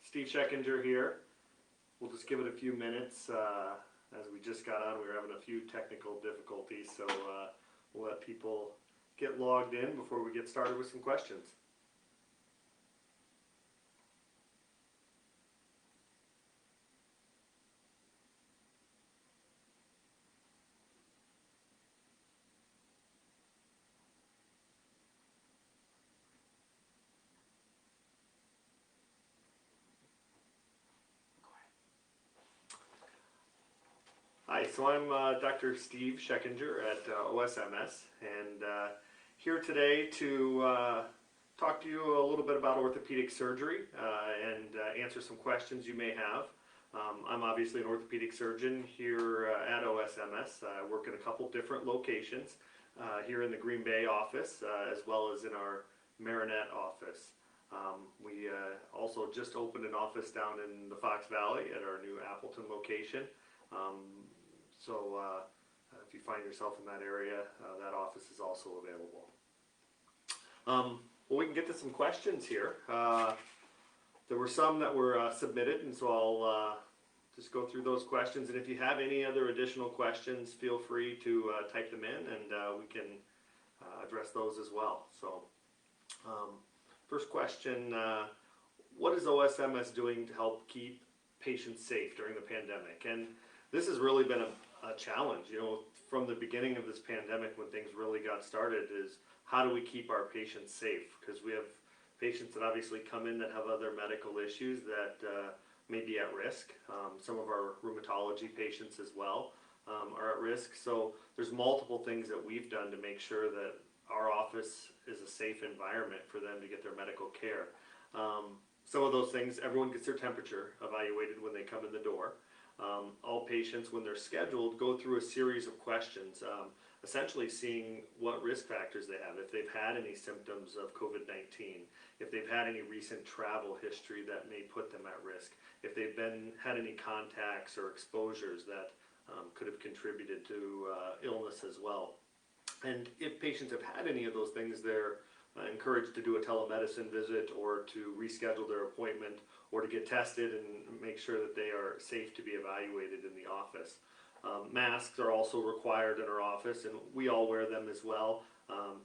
Steve Schechinger here. We'll just give it a few minutes. As we just got on, we were having a few technical difficulties, so we'll let people get logged in before we get started with some questions. Hi, so I'm Dr. Steve Schechinger at OSMS, and here today to talk to you a little bit about orthopedic surgery and answer some questions you may have. I'm obviously an orthopedic surgeon here at OSMS. I work in a couple different locations here in the Green Bay office as well as in our Marinette office. We also just opened an office down in the Fox Valley at our new Appleton location. So if you find yourself in that area, that office is also available. Well, we can get to some questions here. There were some that were submitted, and so I'll just go through those questions. And if you have any other additional questions, feel free to type them in, and we can address those as well. So first question, what is OSMS doing to help keep patients safe during the pandemic? And this has really been a challenge, you know, from the beginning of this pandemic when things really got started, is how do we keep our patients safe? Because we have patients that obviously come in that have other medical issues that may be at risk. Some of our rheumatology patients as well are at risk. So there's multiple things that we've done to make sure that our office is a safe environment for them to get their medical care. Some of those things, everyone gets their temperature evaluated when they come in the door. All patients, when they're scheduled, go through a series of questions, essentially seeing what risk factors they have, if they've had any symptoms of COVID-19, if they've had any recent travel history that may put them at risk, if they've had any contacts or exposures that could have contributed to illness as well. And if patients have had any of those things, they're encouraged to do a telemedicine visit or to reschedule their appointment or to get tested and make sure that they are safe to be evaluated in the office. Masks are also required in our office, and we all wear them as well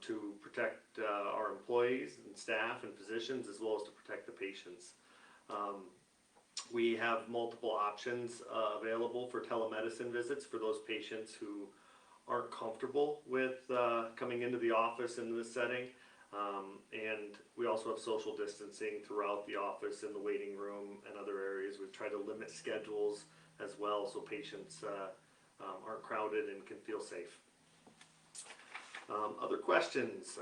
to protect our employees and staff and physicians, as well as to protect the patients. We have multiple options available for telemedicine visits for those patients who aren't comfortable with coming into the office in this setting. And we also have social distancing throughout the office, in the waiting room and other areas. We've tried to limit schedules as well so patients aren't crowded and can feel safe. Other questions.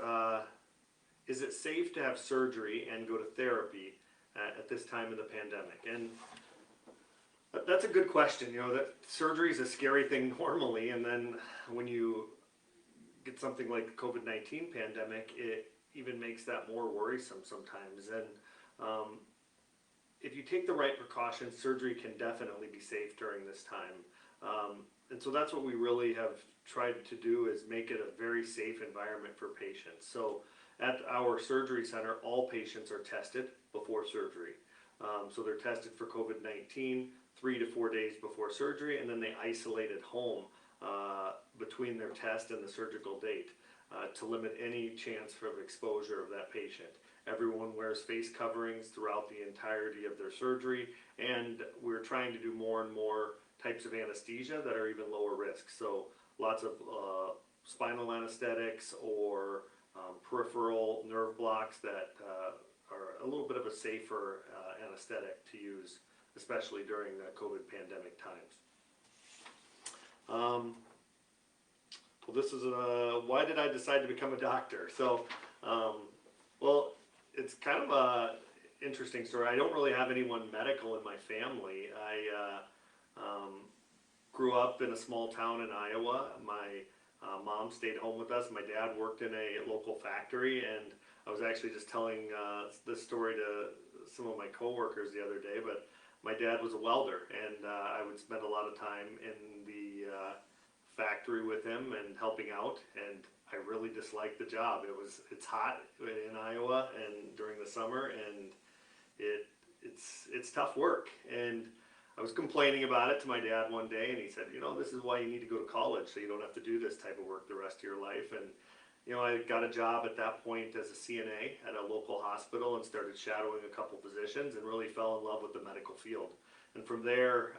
Is it safe to have surgery and go to therapy at this time of the pandemic? And that's a good question. You know, that surgery is a scary thing normally, and then when you get something like the COVID-19 pandemic, it even makes that more worrisome sometimes. And if you take the right precautions, surgery can definitely be safe during this time. And so that's what we really have tried to do, is make it a very safe environment for patients. So at our surgery center, all patients are tested before surgery. So they're tested for COVID-19 3 to 4 days before surgery, and then they isolate at home between their test and the surgical date to limit any chance of exposure of that patient. Everyone wears face coverings throughout the entirety of their surgery, and we're trying to do more and more types of anesthesia that are even lower risk. So lots of spinal anesthetics or peripheral nerve blocks that are a little bit of a safer anesthetic to use, especially during the COVID pandemic times. Well, this is why did I decide to become a doctor? So, well, it's kind of a interesting story. I don't really have anyone medical in my family. I grew up in a small town in Iowa. My mom stayed home with us. My dad worked in a local factory, and I was actually just telling this story to some of my coworkers the other day, but my dad was a welder, and I would spend a lot of time in the factory with him and helping out, and I really disliked the job. It's hot in Iowa and during the summer, and it it's tough work. And I was complaining about it to my dad one day, and he said, you know, this is why you need to go to college, so you don't have to do this type of work the rest of your life. And you know, I got a job at that point as a CNA at a local hospital and started shadowing a couple physicians and really fell in love with the medical field. And from there,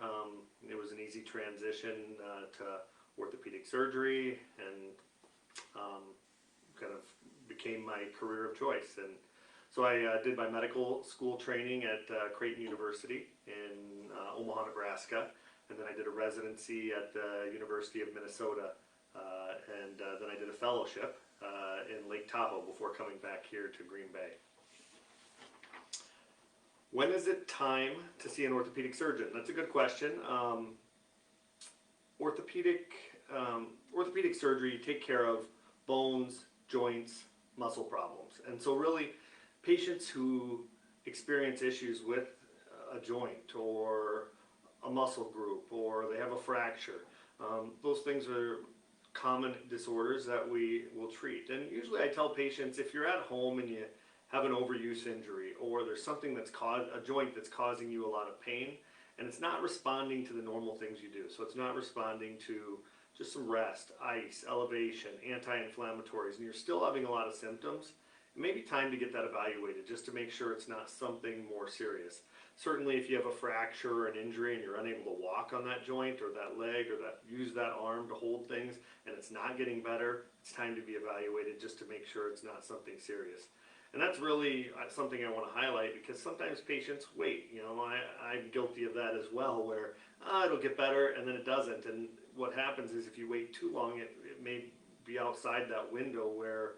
it was an easy transition to orthopedic surgery, and kind of became my career of choice. And so I did my medical school training at Creighton University in Omaha, Nebraska, and then I did a residency at the University of Minnesota, and then I did a fellowship in Lake Tahoe before coming back here to Green Bay. When is it time to see an orthopedic surgeon? That's a good question. Orthopedic surgery, you take care of bones, joints, muscle problems. And so really, patients who experience issues with a joint or a muscle group, or they have a fracture, those things are common disorders that we will treat. And usually I tell patients, if you're at home and you have an overuse injury, or there's something that's caused a joint that's causing you a lot of pain, and it's not responding to the normal things you do. So it's not responding to just some rest, ice, elevation, anti-inflammatories, and you're still having a lot of symptoms, it may be time to get that evaluated just to make sure it's not something more serious. Certainly if you have a fracture or an injury and you're unable to walk on that joint or that leg or use that arm to hold things and it's not getting better, it's time to be evaluated just to make sure it's not something serious. And that's really something I want to highlight, because sometimes patients wait. You know, I'm guilty of that as well, where it'll get better and then it doesn't. And what happens is if you wait too long, it may be outside that window where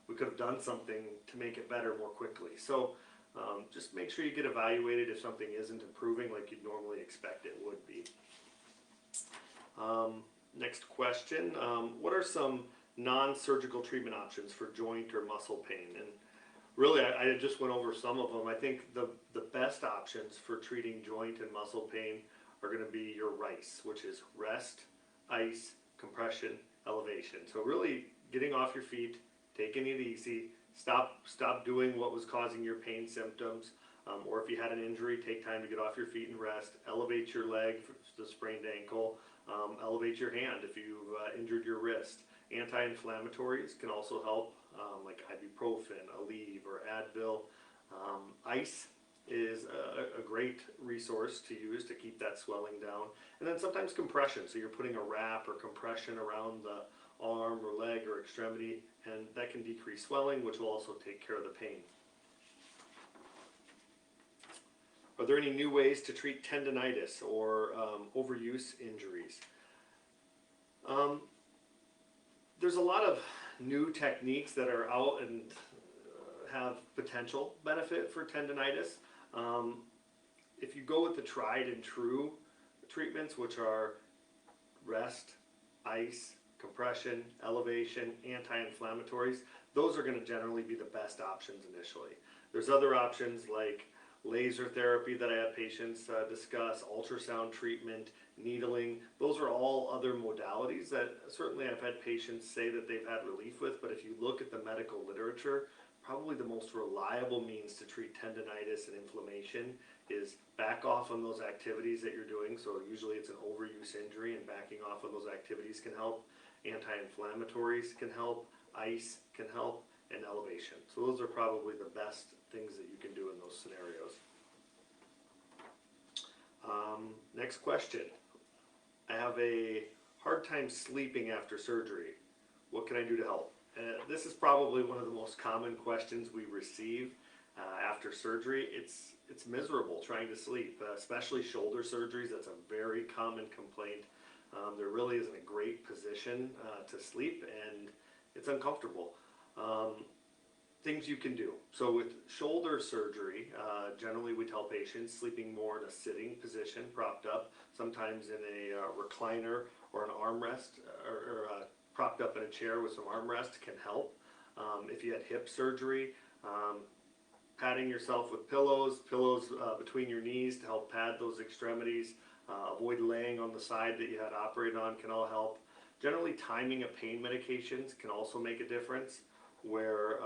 we could have done something to make it better more quickly. So just make sure you get evaluated if something isn't improving like you'd normally expect it would be. Next question, what are some non-surgical treatment options for joint or muscle pain? And really, I just went over some of them. I think the best options for treating joint and muscle pain are going to be your RICE, which is rest, ice, compression, elevation. So really getting off your feet, taking it easy, stop doing what was causing your pain symptoms, or if you had an injury, take time to get off your feet and rest. Elevate your leg, the sprained ankle, elevate your hand if you've injured your wrist. Anti-inflammatories can also help, like ibuprofen, Aleve, or Advil. Ice is a great resource to use to keep that swelling down. And then sometimes compression, so you're putting a wrap or compression around the arm or leg or extremity, and that can decrease swelling, which will also take care of the pain. Are there any new ways to treat tendinitis or overuse injuries? There's a lot of new techniques that are out and have potential benefit for tendinitis. If you go with the tried and true treatments, which are rest, ice, compression, elevation, anti-inflammatories, those are going to generally be the best options initially. There's other options like laser therapy that I have patients discuss, ultrasound treatment, needling. Those are all other modalities that certainly I've had patients say that they've had relief with, but if you look at the medical literature, probably the most reliable means to treat tendinitis and inflammation is back off on those activities that you're doing. So usually it's an overuse injury, and backing off on those activities can help. Anti-inflammatories can help, ice can help, and elevation. So those are probably the best things that you can do in those scenarios. Next question. I have a hard time sleeping after surgery. What can I do to help? This is probably one of the most common questions we receive after surgery. It's miserable trying to sleep, especially shoulder surgeries. That's a very common complaint. There really isn't a great position to sleep, and it's uncomfortable. Things you can do. So with shoulder surgery, generally we tell patients sleeping more in a sitting position, propped up, sometimes in a recliner or an armrest, or propped up in a chair with some armrest can help. If you had hip surgery, padding yourself with pillows between your knees to help pad those extremities, avoid laying on the side that you had operated on can all help. Generally, timing of pain medications can also make a difference, where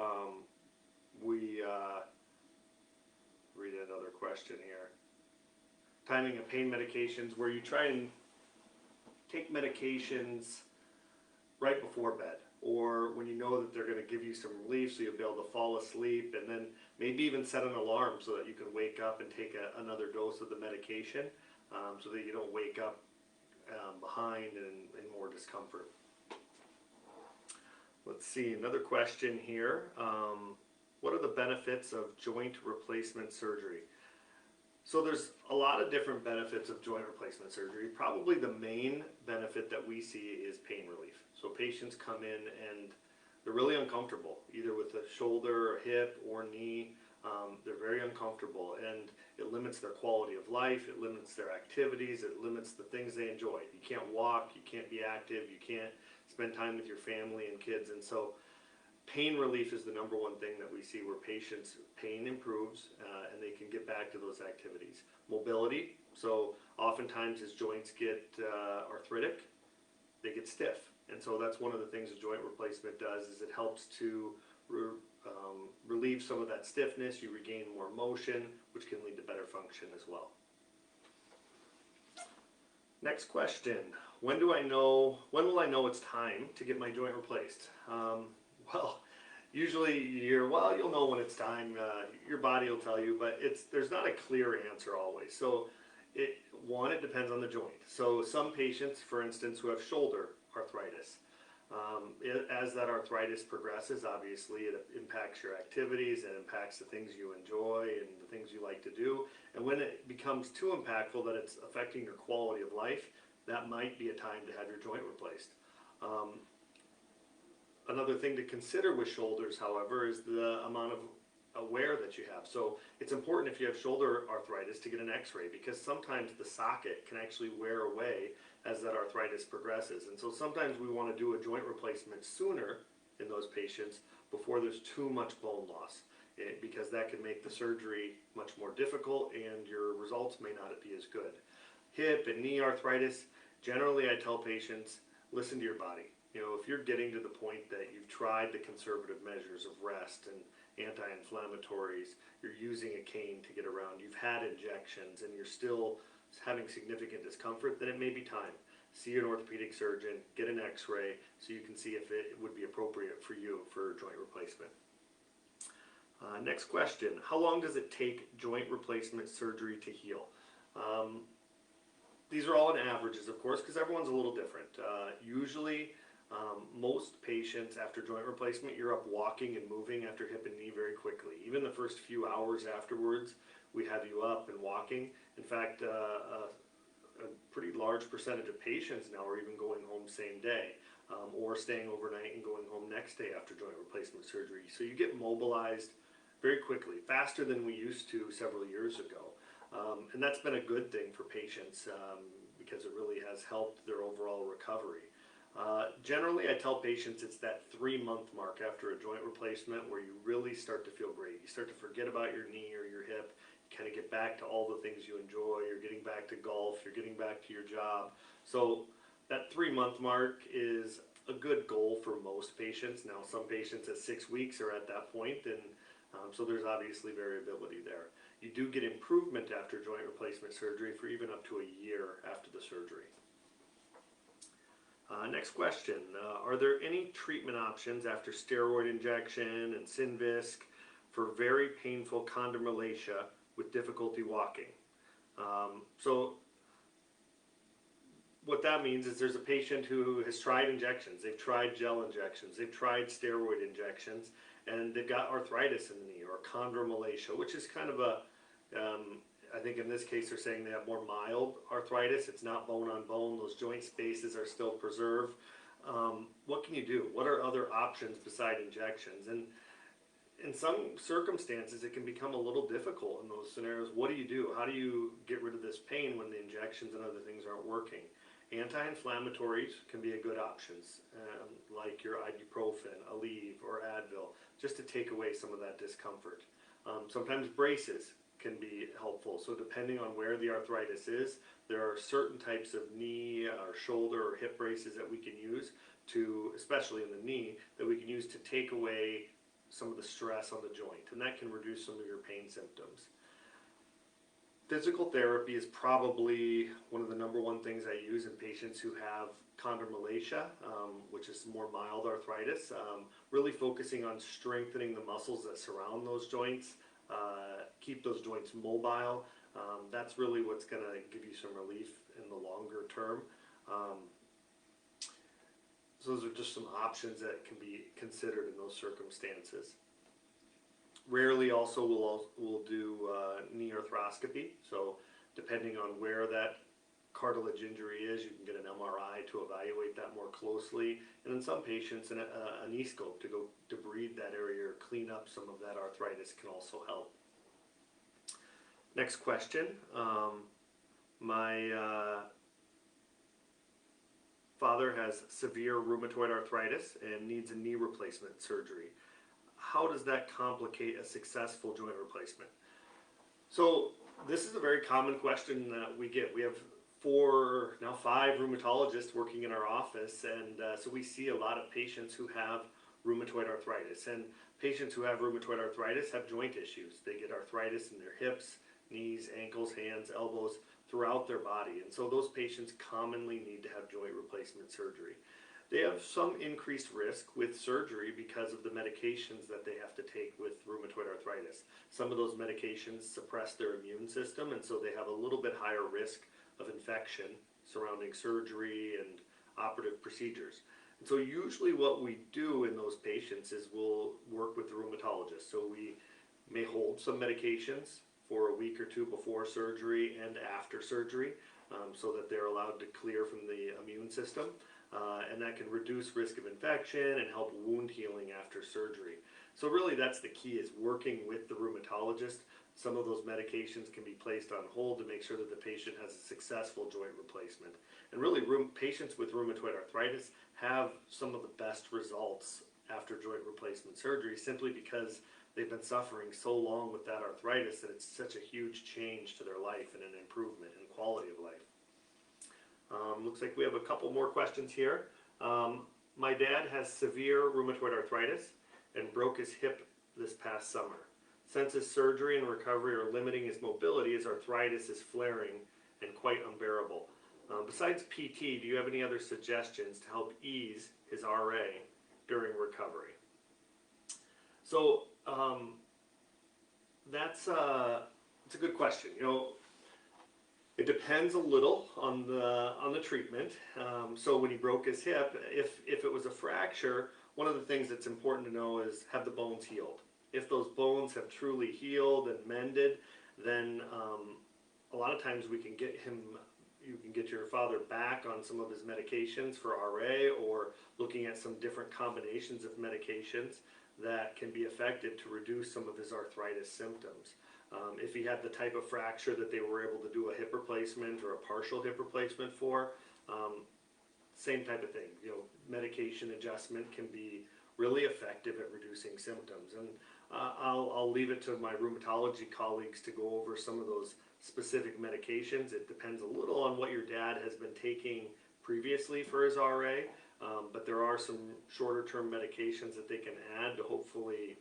read another question. question here. Timing of pain medications, where you try and take medications right before bed, or when you know that they're going to give you some relief so you'll be able to fall asleep, and then maybe even set an alarm so that you can wake up and take another dose of the medication, so that you don't wake up behind and in more discomfort. Let's see, another question here. What are the benefits of joint replacement surgery? So there's a lot of different benefits of joint replacement surgery. Probably the main benefit that we see is pain relief. So patients come in and they're really uncomfortable, either with a shoulder or hip or knee. They're very uncomfortable, and it limits their quality of life, it limits their activities, it limits the things they enjoy. You can't walk, you can't be active, you can't spend time with your family and kids, and so pain relief is the number one thing that we see where patients' pain improves and they can get back to those activities. Mobility, so oftentimes as joints get arthritic, they get stiff. And so that's one of the things a joint replacement does, is it helps to relieve some of that stiffness. You regain more motion, which can lead to better function as well. Next question, when will I know it's time to get my joint replaced? Well, usually you'll know when it's time. Your body will tell you, but there's not a clear answer always. So it depends on the joint. So some patients, for instance, who have shoulder arthritis, as that arthritis progresses, obviously it impacts your activities, it impacts the things you enjoy and the things you like to do. And when it becomes too impactful that it's affecting your quality of life, that might be a time to have your joint replaced. Another thing to consider with shoulders, however, is the amount of wear that you have. So it's important if you have shoulder arthritis to get an x-ray, because sometimes the socket can actually wear away as that arthritis progresses. And so sometimes we want to do a joint replacement sooner in those patients before there's too much bone loss, because that can make the surgery much more difficult and your results may not be as good. Hip and knee arthritis, generally I tell patients, listen to your body. You know, if you're getting to the point that you've tried the conservative measures of rest and anti-inflammatories, you're using a cane to get around, you've had injections, and you're still having significant discomfort, then it may be time. See an orthopedic surgeon, get an x-ray, so you can see if it would be appropriate for you for joint replacement. Next question, how long does it take joint replacement surgery to heal? These are all in averages, of course, because everyone's a little different. Usually, most patients after joint replacement, you're up walking and moving after hip and knee very quickly. Even the first few hours afterwards, we have you up and walking. In fact, a pretty large percentage of patients now are even going home same day, or staying overnight and going home next day after joint replacement surgery. So you get mobilized very quickly, faster than we used to several years ago. And that's been a good thing for patients because it really has helped their overall recovery. Generally, I tell patients it's that 3-month mark after a joint replacement where you really start to feel great. You start to forget about your knee or your hip, you kind of get back to all the things you enjoy, you're getting back to golf, you're getting back to your job. So that 3-month mark is a good goal for most patients. Now some patients at 6 weeks are at that point, and so there's obviously variability there. You do get improvement after joint replacement surgery for even up to a year after the surgery. Next question, are there any treatment options after steroid injection and Synvisc for very painful chondromalacia with difficulty walking? So what that means is there's a patient who has tried injections, they've tried gel injections, they've tried steroid injections, and they've got arthritis in the knee or chondromalacia, which is kind of a, I think in this case they're saying they have more mild arthritis. It's not bone on bone. Those joint spaces are still preserved. What can you do? What are other options beside injections? And in some circumstances it can become a little difficult in those scenarios. What do you do? How do you get rid of this pain when the injections and other things aren't working? Anti-inflammatories can be a good options, like your ibuprofen, Aleve, or Advil, just to take away some of that discomfort. Sometimes braces can be helpful. So depending on where the arthritis is, there are certain types of knee or shoulder or hip braces that we can use to, especially in the knee, that we can use to take away some of the stress on the joint, and that can reduce some of your pain symptoms. Physical therapy is probably one of the number one things I use in patients who have chondromalacia, which is more mild arthritis, really focusing on strengthening the muscles that surround those joints, keep those joints mobile. That's really what's going to give you some relief in the longer term. So those are just some options that can be considered in those circumstances. Rarely also we'll do knee arthroscopy. So depending on where that cartilage injury is, you can get an MRI to evaluate that more closely. And in some patients, a knee scope to go debride that area or clean up some of that arthritis can also help. Next question. My father has severe rheumatoid arthritis and needs a knee replacement surgery. How does that complicate a successful joint replacement? So this is a very common question that we get. We have 5 rheumatologists working in our office, and so we see a lot of patients who have rheumatoid arthritis. And patients who have rheumatoid arthritis have joint issues. They get arthritis in their hips, knees, ankles, hands, elbows, throughout their body. And so those patients commonly need to have joint replacement surgery. They have some increased risk with surgery because of the medications that they have to take with rheumatoid arthritis. Some of those medications suppress their immune system, and so they have a little bit higher risk of infection surrounding surgery and operative procedures. And so usually what we do in those patients is we'll work with the rheumatologist. So we may hold some medications for a week or two before surgery and after surgery, so that they're allowed to clear from the immune system. And that can reduce risk of infection and help wound healing after surgery. So really that's the key, is working with the rheumatologist. Some of those medications can be placed on hold to make sure that the patient has a successful joint replacement. And really patients with rheumatoid arthritis have some of the best results after joint replacement surgery, simply because they've been suffering so long with that arthritis that it's such a huge change to their life and an improvement in quality of life. Looks like we have a couple more questions here. My dad has severe rheumatoid arthritis and broke his hip this past summer. Since his surgery and recovery are limiting his mobility, his arthritis is flaring and quite unbearable. Besides PT, do you have any other suggestions to help ease his RA during recovery? So that's a good question. You know, it depends a little on the treatment. So when he broke his hip, if it was a fracture, one of the things that's important to know is, have the bones healed. If those bones have truly healed and mended, then a lot of times you can get your father back on some of his medications for RA, or looking at some different combinations of medications that can be effective to reduce some of his arthritis symptoms. If he had the type of fracture that they were able to do a hip replacement or a partial hip replacement for, same type of thing. You know, medication adjustment can be really effective at reducing symptoms. And I'll leave it to my rheumatology colleagues to go over some of those specific medications. It depends a little on what your dad has been taking previously for his RA, but there are some shorter term medications that they can add to hopefully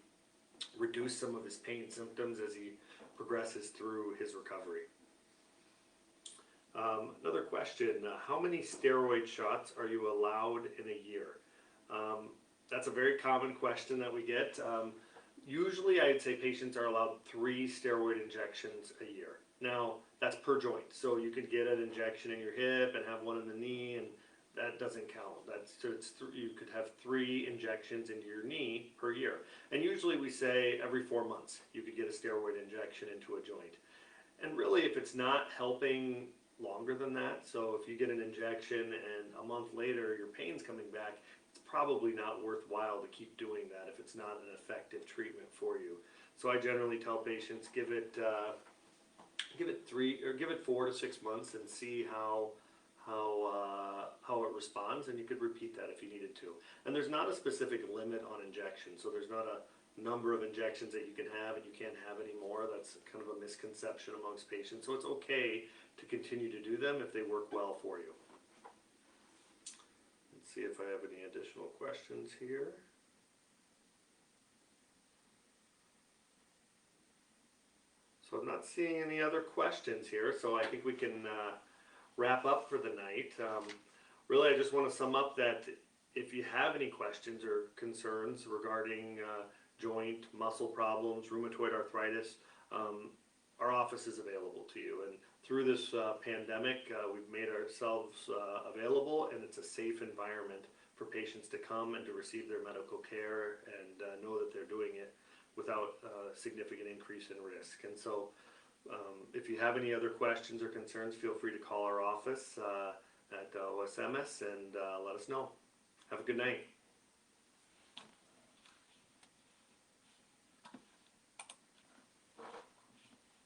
reduce some of his pain symptoms as he progresses through his recovery. Another question, how many steroid shots are you allowed in a year? That's a very common question that we get. Usually I'd say patients are allowed 3 steroid injections a year. Now, that's per joint, so you could get an injection in your hip and have one in the knee, and that doesn't count. You could have 3 injections into your knee per year. And usually we say every 4 months you could get a steroid injection into a joint. And really, if it's not helping longer than that, so if you get an injection and a month later your pain's coming back, it's probably not worthwhile to keep doing that if it's not an effective treatment for you. So I generally tell patients give it 4 to 6 months and see how it responds, and you could repeat that if you needed to. And there's not a specific limit on injections, so there's not a number of injections that you can have and you can't have any more. That's kind of a misconception amongst patients. So it's okay to continue to do them if they work well for you. Let's see if I have any additional questions here. So I'm not seeing any other questions here, so I think we can wrap up for the night. Really, I just want to sum up that if you have any questions or concerns regarding joint, muscle problems, rheumatoid arthritis, our office is available to you. And through this pandemic, we've made ourselves available, and it's a safe environment for patients to come and to receive their medical care and know that they're doing it without significant increase in risk. And so if you have any other questions or concerns, feel free to call our office at OSMS and let us know. Have a good night.